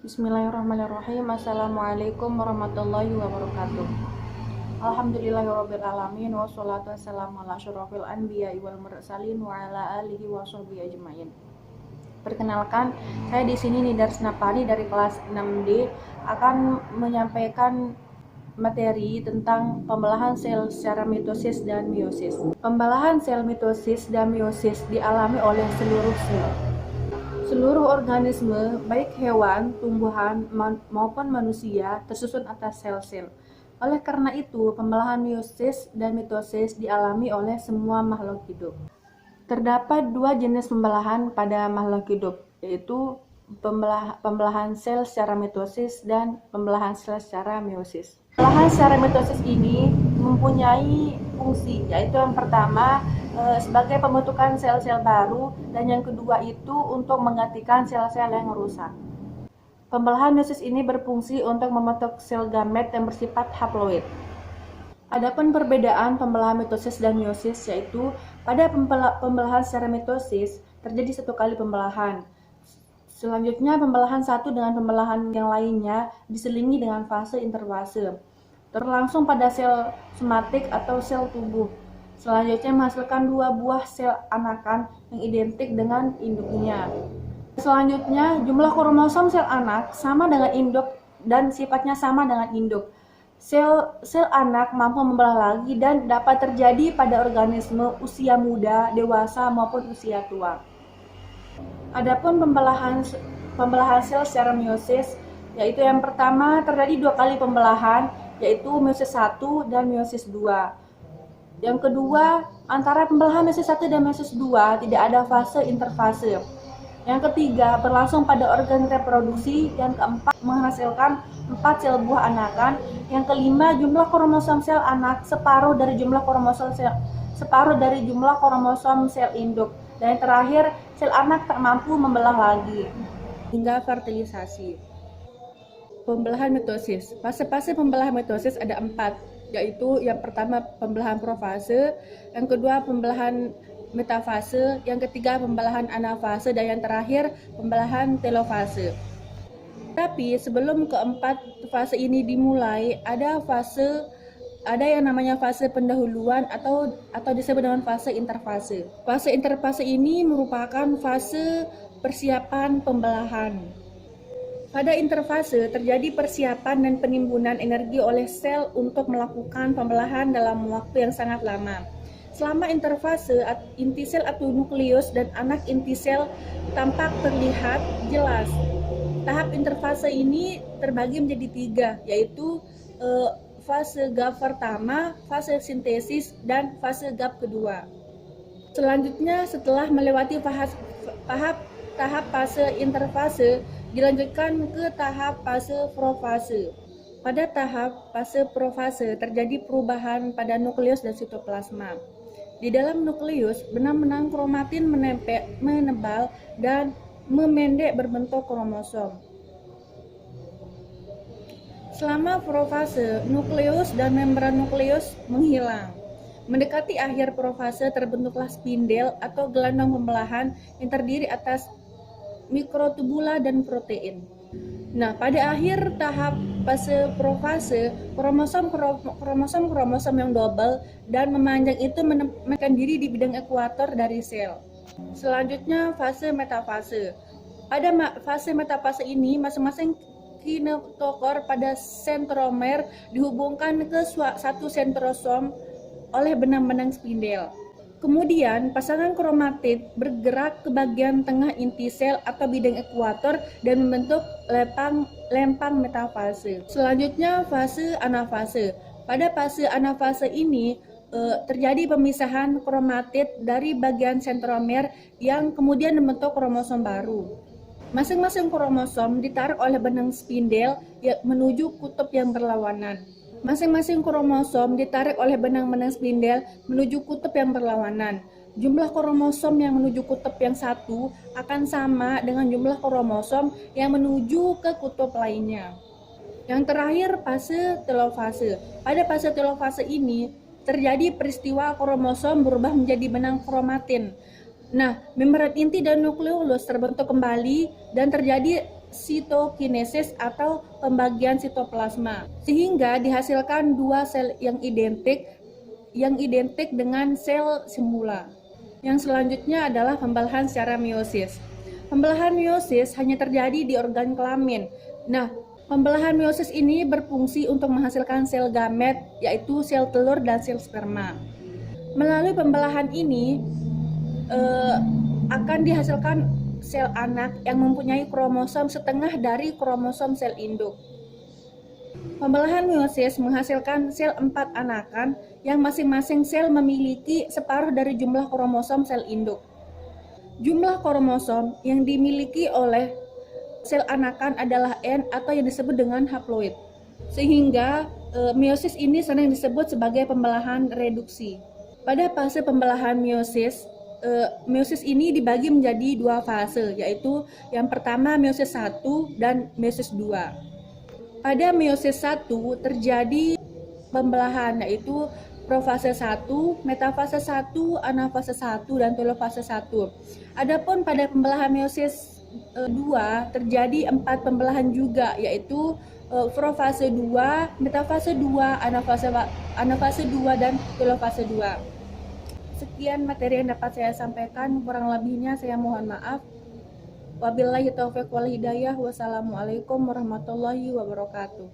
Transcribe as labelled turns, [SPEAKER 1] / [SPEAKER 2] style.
[SPEAKER 1] Bismillahirrahmanirrahim. Assalamualaikum warahmatullahi wabarakatuh. Alhamdulillahirrabbilalamin. Wassalatu wassalamu ala asyrofil anbiya wal mursalin wa ala alihi wa sahbihi ajmain. Perkenalkan, saya di sini Nidar Senapani dari kelas 6D akan menyampaikan materi tentang pembelahan sel secara mitosis dan meiosis. Pembelahan sel mitosis dan meiosis dialami oleh seluruh sel. Seluruh organisme, baik hewan, tumbuhan, maupun manusia, tersusun atas sel-sel. Oleh karena itu, pembelahan meiosis dan mitosis dialami oleh semua makhluk hidup. Terdapat dua jenis pembelahan pada makhluk hidup, yaitu pembelahan sel secara mitosis dan pembelahan sel secara meiosis. Pembelahan secara mitosis ini mempunyai fungsi, yaitu yang pertama sebagai pembentukan sel-sel baru, dan yang kedua itu untuk menggantikan sel-sel yang rusak. Pembelahan meiosis ini berfungsi untuk membentuk sel gamet yang bersifat haploid. Adapun perbedaan pembelahan mitosis dan meiosis yaitu pada pembelahan secara mitosis terjadi satu kali pembelahan. Selanjutnya pembelahan satu dengan pembelahan yang lainnya diselingi dengan fase interfase. Terlangsung pada sel somatik atau sel tubuh. Selanjutnya menghasilkan dua buah sel anakan yang identik dengan induknya. Selanjutnya jumlah kromosom sel anak sama dengan induk dan sifatnya sama dengan induk. Sel anak mampu membelah lagi dan dapat terjadi pada organisme usia muda, dewasa maupun usia tua. Adapun pembelahan sel secara meiosis yaitu yang pertama terjadi dua kali pembelahan, yaitu meiosis 1 dan meiosis 2. Yang kedua, antara pembelahan meiosis 1 dan meiosis 2 tidak ada fase interfase. Yang ketiga, berlangsung pada organ reproduksi. Yang keempat, menghasilkan 4 sel buah anakan. Yang kelima, jumlah kromosom sel anak separuh dari jumlah kromosom sel induk. Dan yang terakhir, sel anak tak mampu membelah lagi hingga fertilisasi. Pembelahan mitosis. Fase-fase pembelahan mitosis ada 4, yaitu yang pertama pembelahan profase, yang kedua pembelahan metafase, yang ketiga pembelahan anafase, dan yang terakhir pembelahan telofase. Tapi sebelum keempat fase ini dimulai, ada yang namanya fase pendahuluan atau disebut dengan fase interfase. Fase interfase ini merupakan fase persiapan pembelahan. Pada interfase terjadi persiapan dan penimbunan energi oleh sel untuk melakukan pembelahan dalam waktu yang sangat lama. Selama interfase, inti sel atau nukleus dan anak inti sel tampak terlihat jelas. Tahap interfase ini terbagi menjadi 3, yaitu fase gap pertama, fase sintesis, dan fase gap kedua. Selanjutnya, setelah melewati tahap fase interfase, dilanjutkan ke tahap fase profase. Pada tahap fase profase terjadi perubahan pada nukleus dan sitoplasma. Di dalam nukleus, benang-benang kromatin menebal dan memendek berbentuk kromosom. Selama profase, nukleus dan membran nukleus menghilang. Mendekati akhir profase terbentuklah spindel atau gelandang pembelahan yang terdiri atas mikrotubula dan protein. Nah, pada akhir tahap fase profase, kromosom yang double dan memanjang itu menemukan diri di bidang ekuator dari sel. Selanjutnya fase metafase. Pada fase metafase ini, masing-masing kinetokor pada sentromer dihubungkan ke satu sentrosom oleh benang-benang spindel. Kemudian, pasangan kromatid bergerak ke bagian tengah inti sel atau bidang ekuator dan membentuk lempang metafase. Selanjutnya, fase anafase. Pada fase anafase ini, terjadi pemisahan kromatid dari bagian sentromer yang kemudian membentuk kromosom baru. Masing-masing kromosom ditarik oleh benang spindel menuju kutub yang berlawanan. Masing-masing kromosom ditarik oleh benang-benang spindel menuju kutub yang berlawanan. Jumlah kromosom yang menuju kutub yang satu akan sama dengan jumlah kromosom yang menuju ke kutub lainnya. Yang terakhir, fase telofase. Pada fase telofase ini terjadi peristiwa kromosom berubah menjadi benang kromatin. Nah, membran inti dan nukleolus terbentuk kembali dan terjadi sitokinesis atau pembagian sitoplasma, sehingga dihasilkan dua sel yang identik dengan sel semula. Yang selanjutnya adalah pembelahan secara meiosis. Pembelahan meiosis hanya terjadi di organ kelamin. Nah, pembelahan meiosis ini berfungsi untuk menghasilkan sel gamet, yaitu sel telur dan sel sperma. Melalui pembelahan ini akan dihasilkan sel anak yang mempunyai kromosom setengah dari kromosom sel induk. Pembelahan meiosis menghasilkan sel 4 anakan yang masing-masing sel memiliki separuh dari jumlah kromosom sel induk. Jumlah kromosom yang dimiliki oleh sel anakan adalah N atau yang disebut dengan haploid. Sehingga meiosis ini sering disebut sebagai pembelahan reduksi. Pada fase pembelahan meiosis ini dibagi menjadi dua fase, yaitu yang pertama meiosis 1 dan meiosis 2. Pada meiosis 1 terjadi pembelahan, yaitu profase 1, metafase 1, anafase 1, dan telofase 1. Adapun pada pembelahan meiosis 2 terjadi 4 pembelahan juga, yaitu profase 2, metafase 2, anafase 2, dan telofase 2. Sekian materi yang dapat saya sampaikan, kurang lebihnya saya mohon maaf. Wabillahi taufiq wal hidayah. Wassalamualaikum warahmatullahi wabarakatuh.